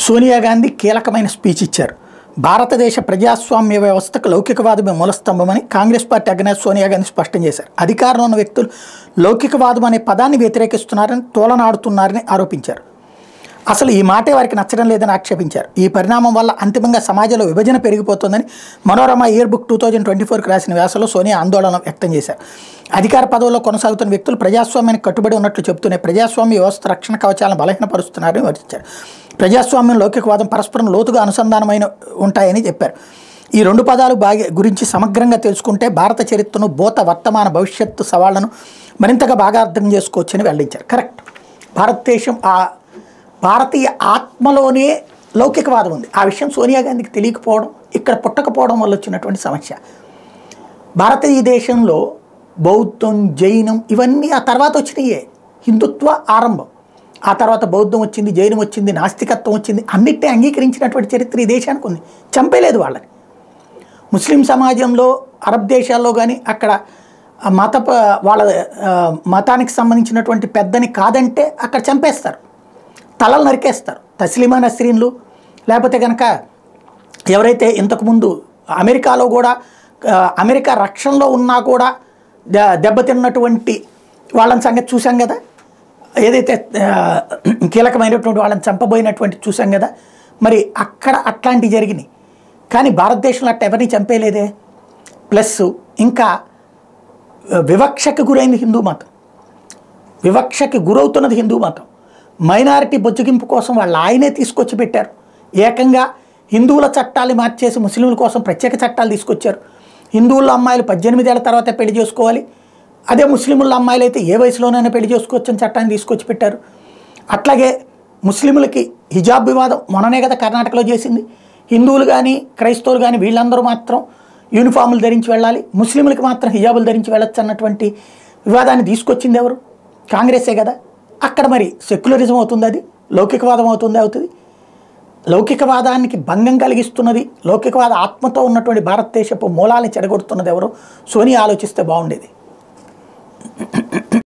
సోనియా గాంధీ కీలకమైన స్పీచ్ ఇచ్చారు. భారతదేశ ప్రజాస్వామ్య వ్యవస్థకు లౌకికవాదమే మూలస్తంభమని కాంగ్రెస్ పార్టీ అధినేత సోనియా గాంధీ స్పష్టం చేశారు. అధికారంలో ఉన్న వ్యక్తులు లౌకికవాదం అనే పదాన్ని వ్యతిరేకిస్తున్నారని, తోలనాడుతున్నారని ఆరోపించారు. అసలు ఈ మాటే వారికి నచ్చడం లేదని ఆక్షేపించారు. ఈ పరిణామం వల్ల అంతిమంగా సమాజంలో విభజన పెరిగిపోతుందని మనోరమ ఇయర్ బుక్ 2024కి రాసిన వ్యాసంలో సోనియా ఆందోళన వ్యక్తం చేశారు. అధికార పదవుల్లో కొనసాగుతున్న వ్యక్తులు ప్రజాస్వామ్యానికి కట్టుబడి ఉన్నట్లు చెబుతూనే ప్రజాస్వామ్య వ్యవస్థ రక్షణ కవచాలను బలహీనపరుస్తున్నారని వివరించారు. ప్రజాస్వామ్యం, లౌకికవాదం పరస్పరం లోతుగా అనుసంధానమైన ఉంటాయని చెప్పారు. ఈ రెండు పదాలు గురించి సమగ్రంగా తెలుసుకుంటే భారత చరిత్రను, భూత, వర్తమాన, భవిష్యత్తు సవాళ్లను మరింతగా బాగా అర్థం చేసుకోవచ్చని వెల్లడించారు. కరెక్ట్. భారతదేశం భారతీయ ఆత్మలోనే లౌకికవాదం ఉంది. ఆ విషయం సోనియా గాంధీకి తెలియకపోవడం, ఇక్కడ పుట్టకపోవడం వల్ల వచ్చినటువంటి సమస్య. భారతీయ దేశంలో బౌద్ధం, జైనం ఇవన్నీ ఆ తర్వాత వచ్చినాయే. హిందుత్వ ఆరంభం, ఆ తర్వాత బౌద్ధం వచ్చింది, జైనం వచ్చింది, నాస్తికత్వం వచ్చింది. అన్నిటినీ అంగీకరించినటువంటి చరిత్ర ఈ దేశానికి ఉంది. చంపేలేదు వాళ్ళని. ముస్లిం సమాజంలో, అరబ్ దేశాల్లో కానీ అక్కడ వాళ్ళ మతానికి సంబంధించినటువంటి పెద్దని కాదంటే అక్కడ చంపేస్తారు, తలలు నరికేస్తారు. తస్లిమా నస్రీన్లు లేకపోతే కనుక ఎవరైతే ఇంతకుముందు అమెరికాలో కూడా అమెరికా రక్షణలో ఉన్నా కూడా దెబ్బతిన్నటువంటి వాళ్ళని సంగతి చూసాం కదా. ఏదైతే కీలకమైనటువంటి వాళ్ళని చంపబోయినటువంటి చూసాం కదా. మరి అక్కడ అట్లాంటివి జరిగినాయి. కానీ భారతదేశంలో అట్ట ఎవరిని చంపేలేదే. ప్లస్ ఇంకా వివక్షకి గురైంది హిందూ మతం, వివక్షకి గురవుతున్నది హిందూ మతం. మైనారిటీ బొజ్జగింపు కోసం వాళ్ళు ఆయనే తీసుకొచ్చి పెట్టారు. ఏకంగా హిందువుల చట్టాలు మార్చేసి ముస్లింల కోసం ప్రత్యేక చట్టాలు తీసుకొచ్చారు. హిందువుల అమ్మాయిలు 18 ఏళ్ల తర్వాత పెళ్లి చేసుకోవాలి, అదే ముస్లింల అమ్మాయిలు అయితే ఏ వయసులోనైనా పెళ్లి చేసుకోవచ్చు అని చట్టాన్ని తీసుకొచ్చి పెట్టారు. అట్లాగే ముస్లింలకి హిజాబ్ వివాదం మొన్ననే కదా కర్ణాటకలో చేసింది. హిందువులు కానీ క్రైస్తవులు కానీ వీళ్ళందరూ మాత్రం యూనిఫాములు ధరించి వెళ్ళాలి, ముస్లింలకి మాత్రం హిజాబులు ధరించి వెళ్ళొచ్చు అన్నటువంటి వివాదాన్ని తీసుకొచ్చింది ఎవరు? కాంగ్రెసే కదా. అక్కడ మరి సెక్యులరిజం అవుతుంది, అది లౌకికవాదం అవుతుంది. లౌకికవాదానికి భంగం కలిగిస్తున్నది, లౌకికవాద ఆత్మతో ఉన్నటువంటి భారతదేశపు మూలాలను చెడగొడుతున్నది ఎవరు? సోనియా ఆలోచిస్తే బాగుండేది.